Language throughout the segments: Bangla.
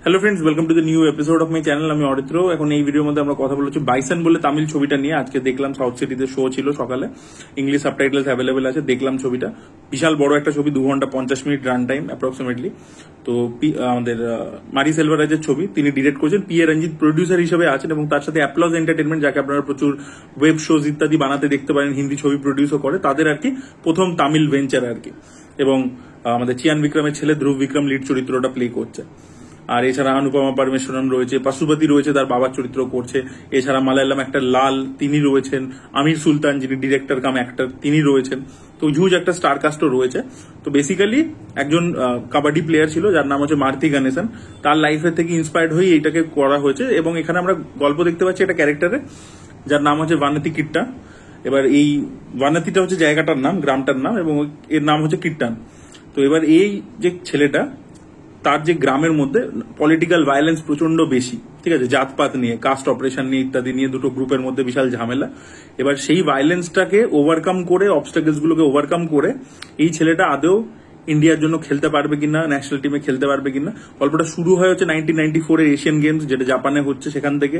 Hello friends, welcome to the new episode of my channel. আমি অরিত্র। এখন এই ভিডিওর মধ্যে আমরা কথা বলেছি বাইসন বলে তামিল ছবিটা নিয়ে। আজকে দেখলাম সাউথ সিটিতে শো ছিল সকালে, ইংলিশ সাবটাইটেলস অ্যাভেলেবেল আছে। দেখলাম ছবিটা, বিশাল বড় একটা ছবি, 2 ঘন্টা 50 মিনিট রান টাইম অ্যাপ্রক্সিমেটলি। তো আমাদের মারি সেলভারাজের ছবি, তিনি ডিরেক্ট করেছেন। পি এ রঞ্জিত প্রডিউসার হিসেবে আছেন এবং তার সাথে অ্যাপ্লজ এন্টারটেনমেন্ট, যাকে আপনারা প্রচুর ওয়েব শোজ ইত্যাদি বানাতে দেখতে পারেন, হিন্দি ছবি প্রডিউসও করে, তাদের আর কি প্রথম তামিল ভেঞ্চার আর কি। এবং আমাদের চিয়ান বিক্রমের ছেলে ধ্রুব বিক্রম লিড চরিত্রটা প্লে করছে। আর এছাড়া অনুপমা পরমেশ্বরন রয়েছে, পাশুপতি রয়েছে, তার বাবার চরিত্র করছে। এছাড়া মালায়ালাম একটা লাল, তিনি রয়েছেন। আমির সুলতান, যিনি ডিরেক্টর কাম অ্যাক্টর, তিনি রয়েছেন। তো হিউজ একটা স্টার কাস্টও রয়েছে। তো বেসিক্যালি একজন কাবাডি প্লেয়ার ছিল যার নাম হচ্ছে মারুতি গণেশন, তার লাইফের থেকে ইন্সপায়ার্ড হয়ে এইটাকে করা হয়েছে। এবং এখানে আমরা গল্প দেখতে পাচ্ছি একটা ক্যারেক্টারে যার নাম হচ্ছে ভানাতি কিট্টা। এবার এই ভানাতিটা হচ্ছে জায়গাটার নাম, গ্রামটার নাম, এবং এর নাম হচ্ছে কিট্টান। তো এবার এই যে ছেলেটা, তার যে গ্রামের মধ্যে পলিটিক্যাল ভায়োলেন্স প্রচন্ড বেশি, ঠিক আছে, জাতপাত নিয়ে, কাস্ট অপারেশন নিয়ে ইত্যাদি নিয়ে দুটো গ্রুপের মধ্যে বিশাল ঝামেলা। এবার সেই ভায়োলেন্সটাকে ওভারকাম করে, অবস্টাকেলস গুলোকে ওভারকাম করে এই ছেলেটা আদৌ ইন্ডিয়ার জন্য খেলতে পারবে কিনা, ন্যাশনাল টিমে খেলতে পারবে কিনা। গল্পটা শুরু হয় হচ্ছে 1994 এর এশিয়ান গেমস, যেটা জাপানে হচ্ছে, সেখান থেকে।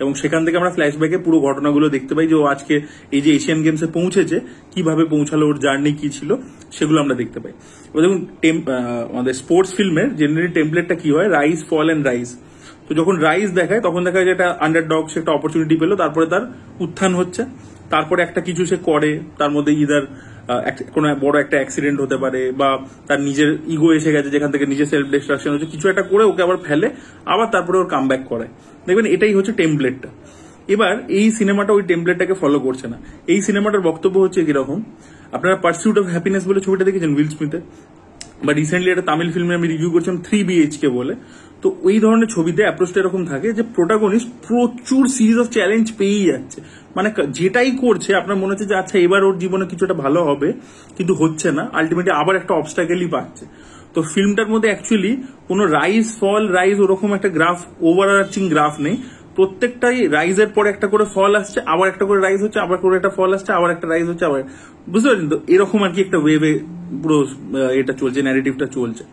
এবং সেখান থেকে আমরা ফ্ল্যাশব্যাকে পুরো ঘটনাগুলো দেখতে পাই যে ও আজকে এই যে এশিয়ান গেমসে পৌঁছেছে, কিভাবে পৌঁছালো, ওর জার্নি কি ছিল, সেগুলো আমরা দেখতে পাই। এবার দেখুন, আমাদের স্পোর্টস ফিল্মের জেনারেলি টেমপ্লেটটা কি হয়, রাইজ ফল অ্যান্ড রাইজ। তো যখন রাইজ দেখায় তখন দেখা যায় একটা আন্ডারডগ, সে একটা অপরচুনিটি পেলো, তারপরে তার উত্থান হচ্ছে, তারপরে একটা কিছু সে করে, তার মধ্যে ইদার কোনো বড় একটা অ্যাক্সিডেন্ট হতে পারে, বা তার নিজের ইগো এসে গেছে যেখান থেকে নিজের সেলফ ডিস্ট্রাকশন হচ্ছে, কিছু একটা করে ওকে আবার ফেলে, আবার তারপরে ওর কাম ব্যাক করে। দেখবেন এটাই হচ্ছে টেমপ্লেটটা। এবার এই সিনেমাটা ওই টেমপ্লেটটাকে ফলো করছে না। এই সিনেমাটার বক্তব্য হচ্ছে কিরকম, আপনারা পার্সিউট অফ হ্যাপিনেস বলে ছবিটা দেখেছেন উইল স্মিথের, বা রিসেন্টলি একটা তামিল ফিল্মে আমি রিভিউ করছিলাম 3 BHK বলে। তো ওই ধরনের ছবিতে অ্যাপ্রোচটা এরকম থাকে যে প্রোটাগনিস্ট প্রচুর সিরিজ অফ চ্যালেঞ্জ পেয়েই যাচ্ছে, মানে যেটাই করছে আপনার মনে হচ্ছে যে আচ্ছা এবার ওর জীবনে কিছুটা ভালো হবে, কিন্তু হচ্ছে না, আলটিমেটলি আবার একটা অবস্টাকেলই পাচ্ছে। তো ফিল্মটার মধ্যে অ্যাকচুয়ালি কোনো রাইজ ফল রাইজ ওরকম একটা গ্রাফ, ওভারআর্চিং গ্রাফ নেই। প্রত্যেকটাই রাইজের পরে একটা করে ফল আসছে, আবার একটা করে রাইজ হচ্ছে, আবার করে একটা ফল আসছে, আবার একটা রাইজ হচ্ছে, আবার, বুঝতে পারছেন তো, এরকম আর কি একটা ওয়েভে পুরো এটা চলছে, ন্যারেটিভটা চলছে।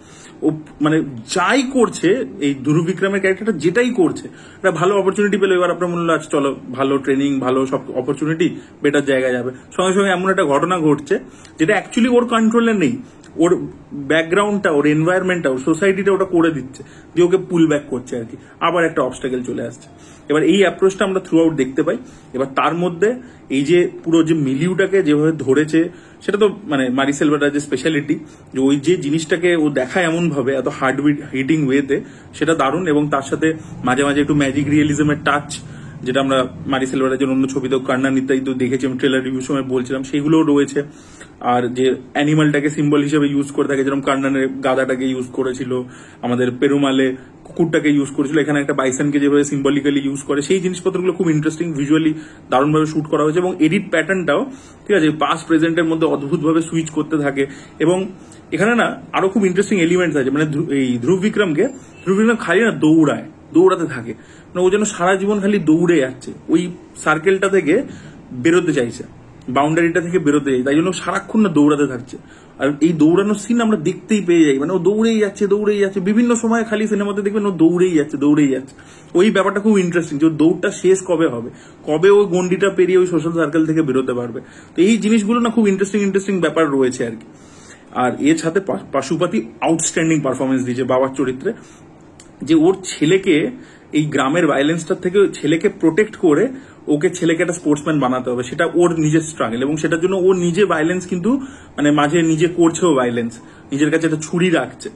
ও মানে যাই করছে, এই ধ্রুব বিক্রমের ক্যারেক্টারটা যেটাই করছে, একটা ভালো অপরচুনিটি পেলে এবার আপনার মনে হলো আচ্ছা চলো, ভালো ট্রেনিং, ভালো সব অপরচুনিটি, বেটার জায়গায় যাবে, সঙ্গে সঙ্গে এমন একটা ঘটনা ঘটছে যেটা অ্যাকচুয়ালি ওর কন্ট্রোলে নেই। ওর ব্যাকগ্রাউন্ডটা, ওর এনভায়রনমেন্টটা, ওর সোসাইটিটা ওটা করে দিচ্ছে, দিয়ে ওকে পুল ব্যাক করছে আর কি, আবার একটা অবস্টাকেল চলে আসছে। এবার এই অ্যাপ্রোচটা আমরা থ্রু আউট দেখতে পাই। এবার তার মধ্যে এই যে পুরো যে মিলিউটাকে যেভাবে ধরেছে, সেটা তো মানে মারি সেলভারাজের স্পেশালিটি, যে ওই যে জিনিসটাকে ও দেখায় এমন ভাবে, এত হার্ড হিটিং ওয়েতে, সেটা দারুণ। এবং তার সাথে মাঝে মাঝে একটু ম্যাজিক রিয়েলিজমের টাচ, যেটা আমরা মারি সেলভারাজের অন্য ছবিতেও, কর্ণান ইত্যাদি তো দেখেছি, আমি ট্রেলার রিভিউ সময় বলছিলাম, সেগুলোও রয়েছে। আর যে অ্যানিমালটাকে সিম্বল হিসেবে ইউজ করে থাকে, যেরকম কর্ণানের গাদাটাকে ইউজ করেছিল, আমাদের পেরুমালে কুকুরটাকে ইউজ করেছিল, এখানে একটা বাইসনকে যেভাবে সিম্বলিক্যালি ইউজ করে, সেই জিনিসপত্রগুলো খুব ইন্টারেস্টিং, ভিজুয়ালি দারুণভাবে শুট করা হয়েছে। এবং এডিট প্যাটার্নটাও ঠিক আছে, পাস্ট প্রেজেন্টের মধ্যে অদ্ভুতভাবে সুইচ করতে থাকে। এবং এখানে না আরো খুব ইন্টারেস্টিং এলিমেন্টস আছে, মানে এই ধ্রুব বিক্রম খালি না দৌড়াতে থাকে, মানে ও যেন সারা জীবন খালি দৌড়ে যাচ্ছে, ওই সার্কেলটা থেকে বেরোতে চাইছে, বাউন্ডারিটা থেকে বেরোতে যাই, তাই জন্য সারাক্ষণ না দৌড়াতে থাকছে। আর এই দৌড়ানোর সিন আমরা দেখতেই পেয়ে যাই, মানে ও দৌড়েই যাচ্ছে, বিভিন্ন সময় খালি সিনেমাতে দেখবেন ও দৌড়েই যাচ্ছে। ওই ব্যাপারটা খুব ইন্টারেস্টিং, যে দৌড়টা শেষ কবে হবে, কবে ওই গন্ডিটা পেরিয়ে ওই সোশ্যাল সার্কেল থেকে বেরোতে পারবে। তো এই জিনিসগুলো না খুব ইন্টারেস্টিং ব্যাপার রয়েছে আর কি। আর এর সাথে পাশুপতি আউটস্ট্যান্ডিং পারফরমেন্স দিয়েছে বাবার চরিত্রে, যে ওর ছেলেকে এই গ্রামের ভায়োলেন্সটার থেকে ছেলেকে প্রোটেক্ট করে ছেলেকে একটা স্পোর্টসম্যান বানাতে হবে, সেটা ওর নিজের স্ট্রাগল। এবং সেটার জন্য ও নিজে ভায়োলেন্স কিন্তু মানে মাঝে নিজে করছেও ভায়োলেন্স, নিজের কাছে একটা ছুরি রাখছে।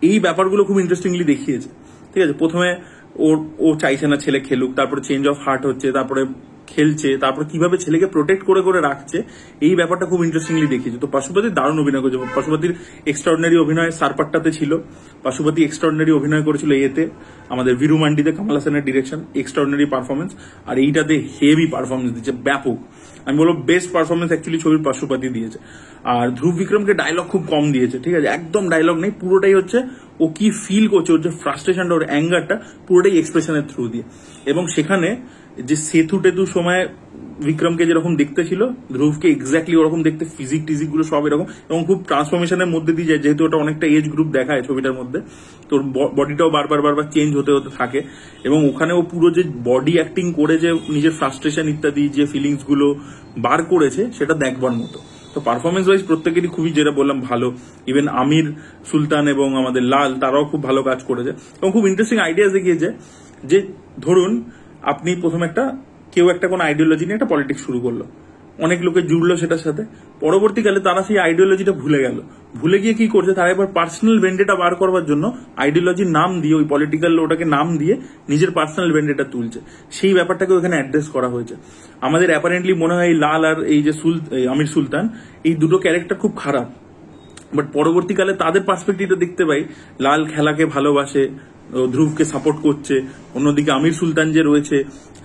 এই ব্যাপারগুলো খুব ইন্টারেস্টিংলি দেখিয়েছে, ঠিক আছে। প্রথমে ও চাইছে না ছেলে খেলুক, তারপরে চেঞ্জ অফ হার্ট হচ্ছে, তারপরে খেলছে, তারপরে কিভাবে ছেলেকে প্রোটেক্ট করে রাখছে, এই ব্যাপারটা খুব ইন্টারেস্টিংলি দেখিয়েছে। তো পাশুপতি দারুণ অভিনয় করেছে, পাশুপতির এক্সট্রাঅর্ডিনারি অভিনয় সারপাট্টাতে ছিল, পাশুপতি এক্সট্রাঅর্ডিনারি অভিনয় করেছিল এতে, আমাদের ভিরুমান্ডিতে কমল হাসানের ডিরেকশন, এক্সট্রাঅর্ডিনারি পারফরমেন্স। আর এইটাতে হেভি পারফরমেন্স দিচ্ছে, ব্যাপক, আমি বলবো বেস্ট পারফরমেন্স অ্যাকচুয়ালি ছবির পাশুপতি দিয়েছে। আর ধ্রুব বিক্রমকে ডায়লগ খুব কম দিয়েছে, ঠিক আছে, একদম ডায়লগ নেই, পুরোটাই হচ্ছে ও কি ফিল করছে, ওর যে ফ্রাস্ট্রেশনটা, ওর অ্যাঙ্গারটা পুরোটাই এক্সপ্রেশনের থ্রু দিয়ে। এবং সেখানে যে সেতু সময় বিক্রমকে যেরকম দেখতে ছিল ধ্রুবকে এক্স্যাক্টলি ওরকম দেখতে, ফিজিক টিজিক গুলো সব এরকম, এবং খুব ট্রান্সফরমেশনের মধ্যে দিয়ে যায়, যেহেতু ওটা অনেকটা এজ গ্রুপ দেখায় ছবিটার মধ্যে, তোর বডিটাও বারবার চেঞ্জ হতে হতে থাকে, এবং ওখানে ও পুরো যে বডি অ্যাক্টিং করে যে নিজের ফ্রাস্ট্রেশন ইত্যাদি যে ফিলিংস গুলো বার করেছে সেটা দেখবার মতো। তো পারফরমেন্স ওয়াইজ প্রত্যেকেরই খুবই, যেটা বললাম, ভালো। ইভেন আমির সুলতান এবং আমাদের লাল, তারাও খুব ভালো কাজ করেছে এবং খুব ইন্টারেস্টিং আইডিয়া দেখিয়েছে। যে ধরুন আপনি প্রথমে কেউ একটা কোনো আইডিওলজি নিয়ে একটা পলিটিক্স শুরু করলো, অনেক লোকে জুড়লো সেটার সাথে, পরবর্তীকালে তারা সেই আইডিওলজিটা ভুলে গেল, ভুলে গিয়ে কি করছে, তারা এবার পার্সোনাল ভেন্ডেটা বার করবার জন্য আইডিওলজির নাম দিয়ে, ওই পলিটিক্যাল ওটাকে নাম দিয়ে নিজের পার্সোনাল ভেন্ডেটা তুলছে। সেই ব্যাপারটাকে ওখানে অ্যাড্রেস করা হয়েছে। আমাদের অ্যাপারেন্টলি মনে হয় এই লাল আর এই যে আমির সুলতান, এই দুটো ক্যারেক্টার খুব খারাপ, বাট পরবর্তীকালে তাদের পার্সপেক্টিভটা দেখতে পাই, লাল খেলাকে ভালোবাসে, ধ্রুবকে সাপোর্ট করছে, অন্যদিকে আমির সুলতান যে রয়েছে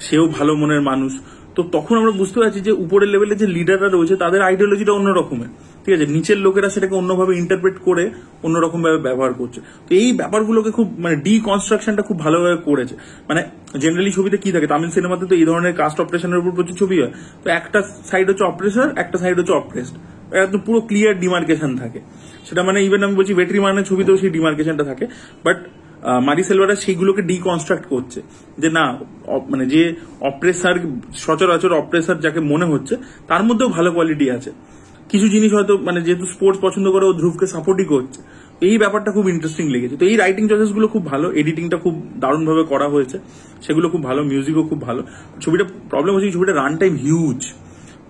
সেও ভালো মনের মানুষ। তো তখন আমরা বুঝতে পারছি যে উপরের লেভেলে যে লিডাররা রয়েছে তাদের আইডিওলজিটা অন্য রকমের, ঠিক আছে, নিচের লোকেরা সেটাকে অন্যভাবে ইন্টারপ্রেট করে অন্যরকম ভাবে ব্যবহার করছে। তো এই ব্যাপারগুলোকে খুব ডিকনস্ট্রাকশনটা খুব ভালোভাবে করেছে। জেনারেলি ছবিতে কি থাকে, তামিল সিনেমাতে তো এই ধরনের কাস্ট অপারেশনের উপর প্রচুর ছবি হয়, তো একটা সাইড হচ্ছে অপারেশন, একটা সাইড হচ্ছে অপ্রেসড, একদম পুরো ক্লিয়ার ডিমার্কেশন থাকে। সেটা ইভেন আমি বলছি ভেট্রিমানের ছবিতেও সেই ডিমার্কেশনটা থাকে, বাট মারি সেলভারা সেইগুলোকে ডিকনস্ট্রাক্ট করছে যে না, যে অপ্রেসার, সচরাচর অপ্রেসার যাকে মনে হচ্ছে তার মধ্যেও ভালো কোয়ালিটি আছে। কিছু জিনিস হয়তো যেহেতু স্পোর্টস পছন্দ করে ও ধ্রুবকে সাপোর্টই করছে, এই ব্যাপারটা খুব ইন্টারেস্টিং লেগেছে। তো এই রাইটিং চয়েসেস গুলো খুব ভালো, এডিটিংটা খুব দারুণ ভাবে করা হয়েছে, সেগুলো খুব ভালো, মিউজিকও খুব ভালো। ছবিটা প্রবলেম হচ্ছে ছবিটা রান টাইম হিউজ,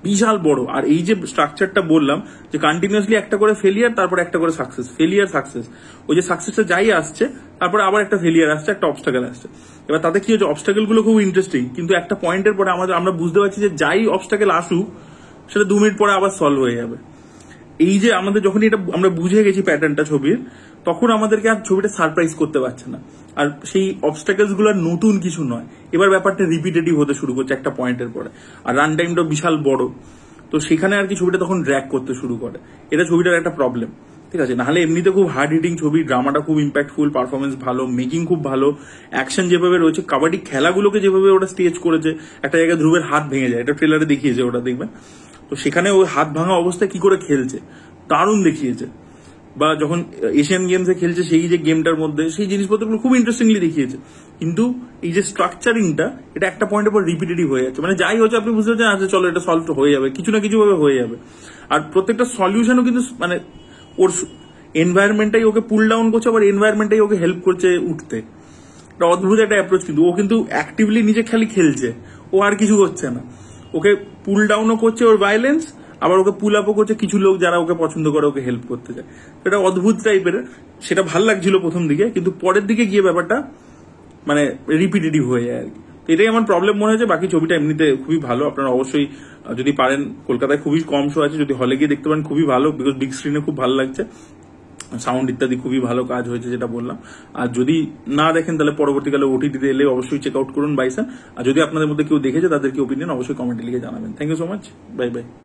বিশাল বড়। আর এই যে স্ট্রাকচারটা বললাম যে কন্টিনিউয়াসলি একটা করে ফেলিয়ার, তারপর একটা করে সাকসেস, ফেলিয়ার সাকসেস, ওই যে সাকসেসটা যাই আসছে তারপরে আবার একটা ফেলিয়ার আসছে, একটা অবস্টাকেল আসছে। এবার তাতে কি হচ্ছে, অবস্টাকেল গুলো খুব ইন্টারেস্টিং, কিন্তু একটা পয়েন্টের পরে আমরা বুঝতে পারছি যে যাই অবস্টাকেল আসুক সেটা 2 মিনিট পরে আবার সলভ হয়ে যাবে। এই যে আমাদের যখন এটা আমরা বুঝে গেছি প্যাটার্নটা ছবির, তখন আমাদেরকে আর ছবিটা সারপ্রাইজ করতে পারছে না। আর সেই অবস্টাকেলস গুলো নতুন কিছু নয়, এবার ব্যাপারটা রিপিটেটিভ হতে শুরু করছে একটা পয়েন্টের পরে, আর রান টাইমটা বিশাল বড়, তো সেখানে আর কি ছবিটা তখন ড্র্যাগ করতে শুরু করে। এটা ছবিটার একটা প্রবলেম, ঠিক আছে। নাহলে এমনিতে খুব হার্ড হিটিং ছবি, ড্রামাটা খুব ইম্প্যাক্টফুল, পারফরমেন্স ভালো, মেকিং খুব ভালো, অ্যাকশন যেভাবে রয়েছে, কাবাডি খেলাগুলোকে যেভাবে ওটা স্টেজ করেছে, একটা জায়গায় ধ্রুবের হাত ভেঙে যায়, এটা ট্রেলারে দেখিয়েছে, ওটা দেখবেন। তো সেখানে ওই হাত ভাঙা অবস্থায় কি করে খেলছে দারুণ দেখিয়েছে। বা যখন এশিয়ান গেমসে খেলছে সেই যে গেমটার মধ্যে সেই জিনিসপত্রগুলো খুব ইন্টারেস্টিংলি দেখিয়েছে। কিন্তু এই যে স্ট্রাকচারিংটা, এটা একটা পয়েন্টের পর রিপিটেটিভ হয়ে যাচ্ছে, যাই হচ্ছে আপনি বুঝতে পারছেন আচ্ছা চলো এটা সলভ হয়ে যাবে, কিছু না কিছু ভাবে হয়ে যাবে। আর প্রত্যেকটা সলিউশনও কিন্তু ওর এনভায়রনমেন্টটাই ওকে পুল ডাউন করছে, আবার এনভায়রনমেন্টটাই ওকে হেল্প করছে উঠতে। এটা অদ্ভুত একটা অ্যাপ্রোচ, কিন্তু ও কিন্তু অ্যাক্টিভলি নিজে খালি খেলছে, ও আর কিছু করছে না। ওকে পুল ডাউনও করছে ওর ভায়োলেন্স, আবার ওকে পুল আপও করছে কিছু লোক যারা ওকে পছন্দ করে, ওকে হেল্প করতে চায়। এটা অদ্ভুত টাইপের, সেটা ভাল লাগছিল প্রথম দিকে, কিন্তু পরের দিকে গিয়ে ব্যাপারটা রিপিটেটিভ হয়ে যায় আর কি। তো এটাই আমার প্রবলেম মনে হয়েছে। বাকি ছবিটা এমনিতে খুবই ভালো, আপনারা অবশ্যই যদি পারেন, কলকাতায় খুবই কম শো আছে, যদি হলে গিয়ে দেখতে পারেন খুবই ভালো, বিকজ বিগ স্ক্রিনে খুব ভালো লাগছে, সাউন্ড ইত্যাদি খুবই ভালো কাজ হয়েছে যেটা বললাম। আর যদি না দেখেন তাহলে পরবর্তীকালে ওটিটিতে এলে অবশ্যই চেক আউট করুন বাইসান। আর যদি আপনাদের মধ্যে কেউ দেখেছে তাদের কি ওপিনিয়ন অবশ্যই কমেন্টে লিখে জানাবেন। Thank you so much, bye by.